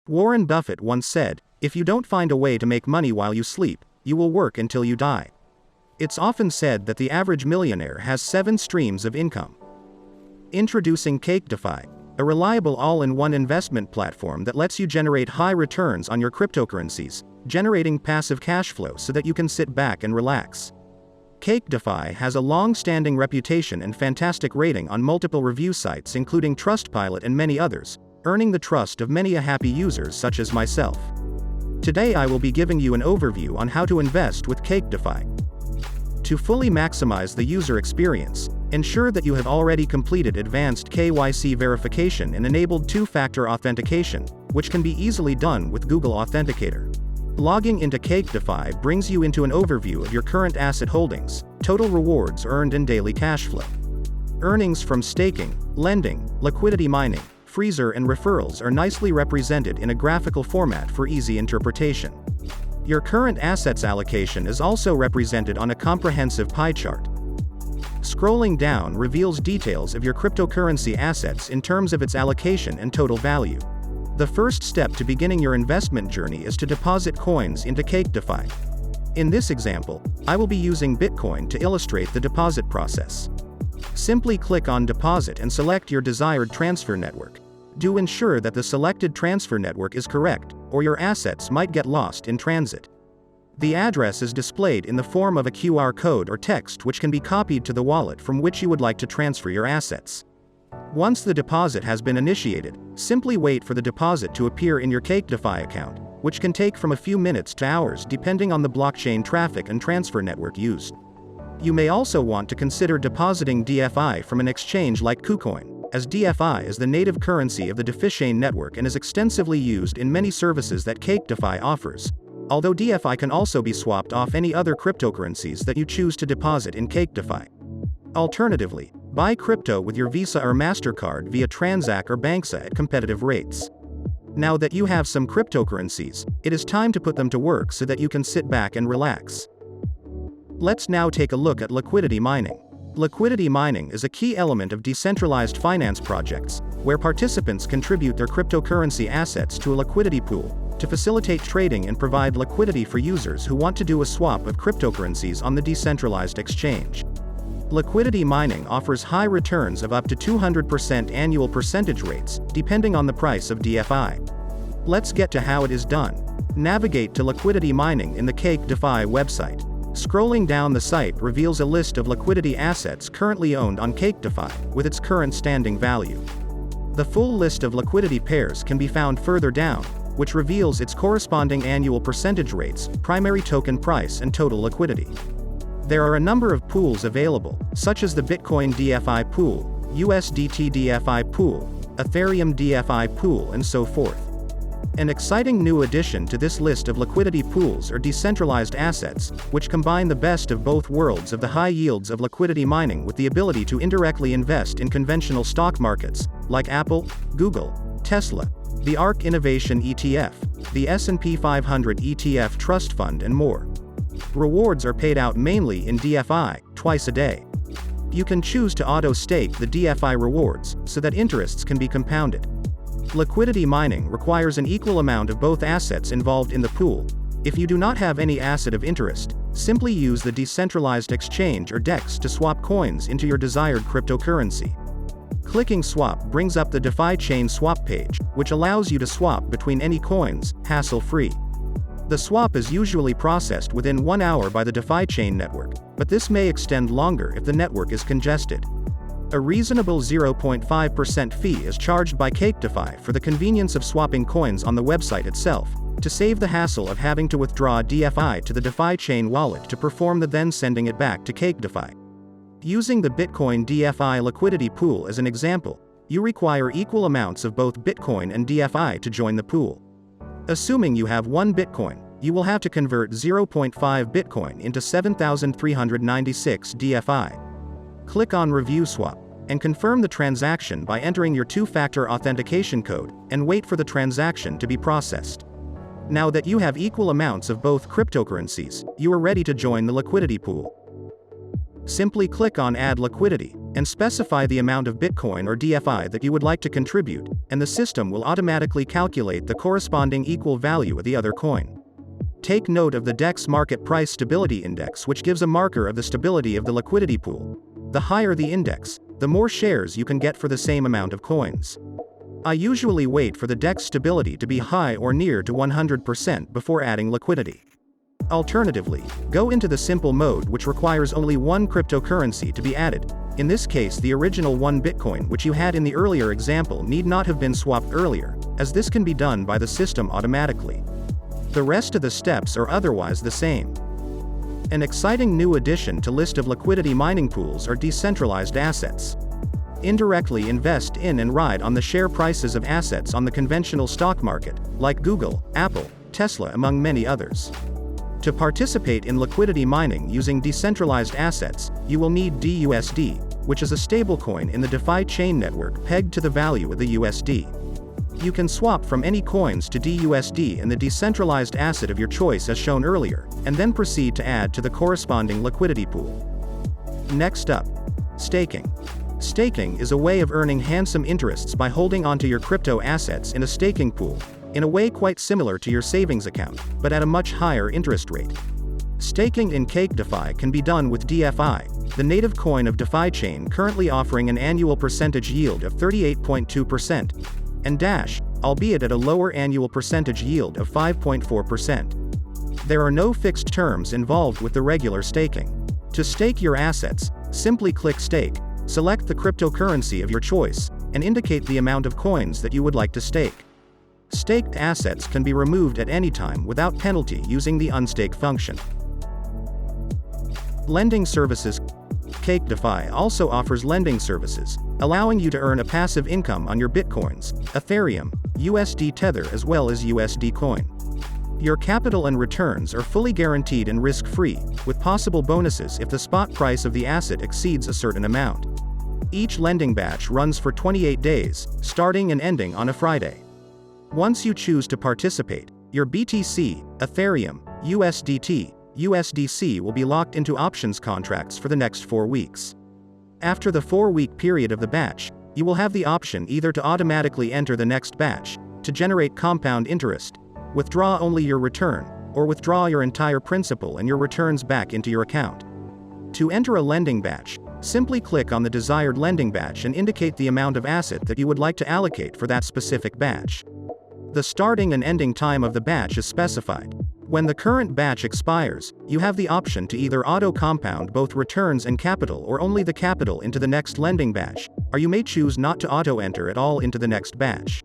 Warren Buffett once said, "If you don't find a way to make money while you sleep, you will work until you die." It's often said that the average millionaire has 7 streams of income. Introducing Cake DeFi, a reliable all-in-one investment platform that lets you generate high returns on your cryptocurrencies, generating passive cash flow so that you can sit back and relax. Cake DeFi has a long-standing reputation and fantastic rating on multiple review sites including Trustpilot and many others, earning the trust of many happy users such as myself. Today I will be giving you an overview on how to invest with Cake DeFi. To fully maximize the user experience, ensure that you have already completed advanced KYC verification and enabled two-factor authentication, which can be easily done with Google Authenticator. Logging into Cake DeFi brings you into an overview of your current asset holdings, total rewards earned and daily cash flow. Earnings from staking, lending, liquidity mining, freezer and referrals are nicely represented in a graphical format for easy interpretation. Your current assets allocation is also represented on a comprehensive pie chart. Scrolling down reveals details of your cryptocurrency assets in terms of its allocation and total value. The first step to beginning your investment journey is to deposit coins into Cake DeFi. In this example, I will be using Bitcoin to illustrate the deposit process. Simply click on Deposit and select your desired transfer network. Do ensure that the selected transfer network is correct, or your assets might get lost in transit. The address is displayed in the form of a QR code or text which can be copied to the wallet from which you would like to transfer your assets. Once the deposit has been initiated, simply wait for the deposit to appear in your Cake DeFi account, which can take from a few minutes to hours depending on the blockchain traffic and transfer network used. You may also want to consider depositing DeFi from an exchange like Kucoin, as DeFi is the native currency of the DeFi network and is extensively used in many services that Cake DeFi offers, although DeFi can also be swapped off any other cryptocurrencies that you choose to deposit in Cake DeFi. Alternatively, buy crypto with your Visa or MasterCard via Transact or Banksa at competitive rates. Now that you have some cryptocurrencies, it is time to put them to work so that you can sit back and relax. Let's now take a look at liquidity mining. Liquidity mining is a key element of decentralized finance projects, where participants contribute their cryptocurrency assets to a liquidity pool to facilitate trading and provide liquidity for users who want to do a swap of cryptocurrencies on the decentralized exchange. Liquidity mining offers high returns of up to 200% annual percentage rates, depending on the price of DeFi. Let's get to how it is done. Navigate to liquidity mining in the Cake DeFi website. Scrolling down the site reveals a list of liquidity assets currently owned on Cake DeFi, with its current standing value. The full list of liquidity pairs can be found further down, which reveals its corresponding annual percentage rates, primary token price and total liquidity. There are a number of pools available, such as the Bitcoin DeFi pool, USDT DeFi pool, Ethereum DeFi pool and so forth. An exciting new addition to this list of liquidity pools are decentralized assets, which combine the best of both worlds of the high yields of liquidity mining with the ability to indirectly invest in conventional stock markets, like Apple, Google, Tesla, the ARK Innovation ETF, the S&P 500 ETF Trust Fund and more. Rewards are paid out mainly in DeFi, twice a day. You can choose to auto-stake the DeFi rewards, so that interests can be compounded. Liquidity mining requires an equal amount of both assets involved in the pool. If you do not have any asset of interest, simply use the decentralized exchange or DEX to swap coins into your desired cryptocurrency. Clicking Swap brings up the DeFi chain swap page, which allows you to swap between any coins, hassle-free. The swap is usually processed within 1 hour by the DeFi chain network, but this may extend longer if the network is congested. A reasonable 0.5% fee is charged by Cake DeFi for the convenience of swapping coins on the website itself, to save the hassle of having to withdraw DeFi to the DeFi chain wallet to perform the then sending it back to Cake DeFi. Using the Bitcoin DeFi liquidity pool as an example, you require equal amounts of both Bitcoin and DeFi to join the pool. Assuming you have 1 Bitcoin, you will have to convert 0.5 Bitcoin into 7,396 DeFi. Click on Review Swap, and confirm the transaction by entering your two-factor authentication code, and wait for the transaction to be processed. Now that you have equal amounts of both cryptocurrencies, you are ready to join the liquidity pool. Simply click on Add Liquidity, and specify the amount of Bitcoin or DFI that you would like to contribute, and the system will automatically calculate the corresponding equal value of the other coin. Take note of the DEX Market Price Stability Index, which gives a marker of the stability of the liquidity pool. The higher the index, the more shares you can get for the same amount of coins. I usually wait for the DEX stability to be high or near to 100% before adding liquidity. Alternatively, go into the simple mode, which requires only one cryptocurrency to be added. In this case, the original 1 Bitcoin which you had in the earlier example need not have been swapped earlier, as this can be done by the system automatically. The rest of the steps are otherwise the same. An exciting new addition to list of liquidity mining pools are decentralized assets. Indirectly invest in and ride on the share prices of assets on the conventional stock market, like Google, Apple, Tesla, among many others. To participate in liquidity mining using decentralized assets, you will need DUSD, which is a stablecoin in the DeFi chain network pegged to the value of the USD. You can swap from any coins to DUSD in the decentralized asset of your choice as shown earlier, and then proceed to add to the corresponding liquidity pool. Next up, staking. Staking is a way of earning handsome interests by holding onto your crypto assets in a staking pool, in a way quite similar to your savings account, but at a much higher interest rate. Staking in Cake DeFi can be done with DFI, the native coin of DeFi chain, currently offering an annual percentage yield of 38.2%, and Dash, albeit at a lower annual percentage yield of 5.4%. There are no fixed terms involved with the regular staking. To stake your assets, simply click Stake, select the cryptocurrency of your choice, and indicate the amount of coins that you would like to stake. Staked assets can be removed at any time without penalty using the unstake function. Lending services. Cake DeFi also offers lending services, allowing you to earn a passive income on your Bitcoins, Ethereum, USD Tether, as well as USD Coin. Your capital and returns are fully guaranteed and risk-free, with possible bonuses if the spot price of the asset exceeds a certain amount. Each lending batch runs for 28 days, starting and ending on a Friday. Once you choose to participate, your BTC, Ethereum, USDT, USDC will be locked into options contracts for the next 4 weeks. After the 4-week period of the batch, you will have the option either to automatically enter the next batch, to generate compound interest, withdraw only your return, or withdraw your entire principal and your returns back into your account. To enter a lending batch, simply click on the desired lending batch and indicate the amount of asset that you would like to allocate for that specific batch. The starting and ending time of the batch is specified. When the current batch expires, you have the option to either auto-compound both returns and capital or only the capital into the next lending batch, or you may choose not to auto-enter at all into the next batch.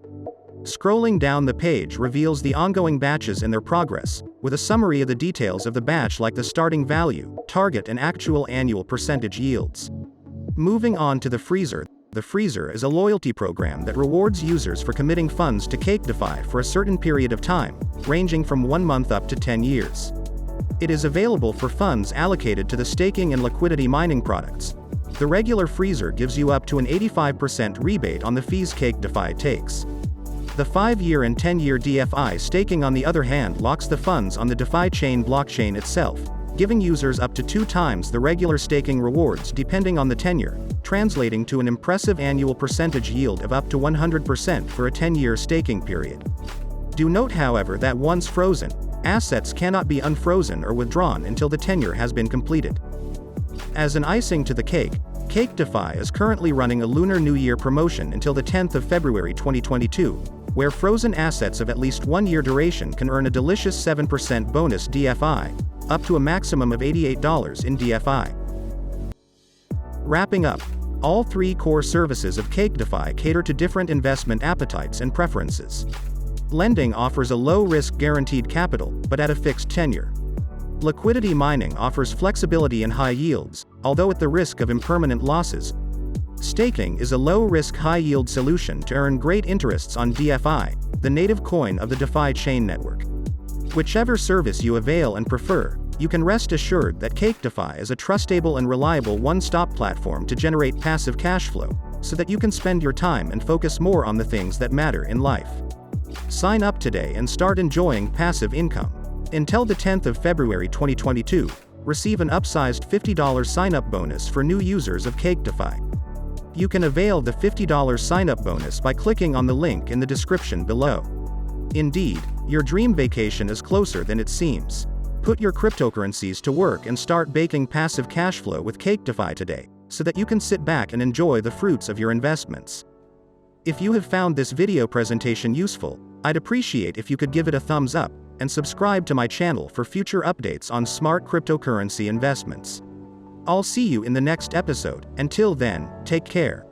Scrolling down the page reveals the ongoing batches and their progress, with a summary of the details of the batch like the starting value, target and actual annual percentage yields. Moving on to the Freezer. The Freezer is a loyalty program that rewards users for committing funds to Cake DeFi for a certain period of time, ranging from 1 month up to 10 years. It is available for funds allocated to the staking and liquidity mining products. The regular Freezer gives you up to an 85% rebate on the fees Cake DeFi takes. The 5-year and 10-year DFI staking, on the other hand, locks the funds on the DeFi chain blockchain itself, giving users up to 2 times the regular staking rewards depending on the tenure, translating to an impressive annual percentage yield of up to 100% for a 10-year staking period. Do note, however, that once frozen, assets cannot be unfrozen or withdrawn until the tenure has been completed. As an icing to the cake, Cake DeFi is currently running a Lunar New Year promotion until the 10th of February 2022, where frozen assets of at least 1 year duration can earn a delicious 7% bonus DFI, up to a maximum of $88 in DFI. Wrapping up, all 3 core services of Cake DeFi cater to different investment appetites and preferences. Lending offers a low-risk guaranteed capital, but at a fixed tenure. Liquidity mining offers flexibility and high yields, although at the risk of impermanent losses. Staking is a low-risk, high-yield solution to earn great interests on DFI, the native coin of the DeFi chain network. Whichever service you avail and prefer, you can rest assured that Cake DeFi is a trustable and reliable one-stop platform to generate passive cash flow, so that you can spend your time and focus more on the things that matter in life. Sign up today and start enjoying passive income. Until the 10th of February 2022, receive an upsized $50 sign-up bonus for new users of Cake DeFi. You can avail the $50 sign-up bonus by clicking on the link in the description below. Indeed, your dream vacation is closer than it seems. Put your cryptocurrencies to work and start baking passive cash flow with Cake DeFi today, so that you can sit back and enjoy the fruits of your investments. If you have found this video presentation useful, I'd appreciate if you could give it a thumbs up, and subscribe to my channel for future updates on smart cryptocurrency investments. I'll see you in the next episode. Until then, take care.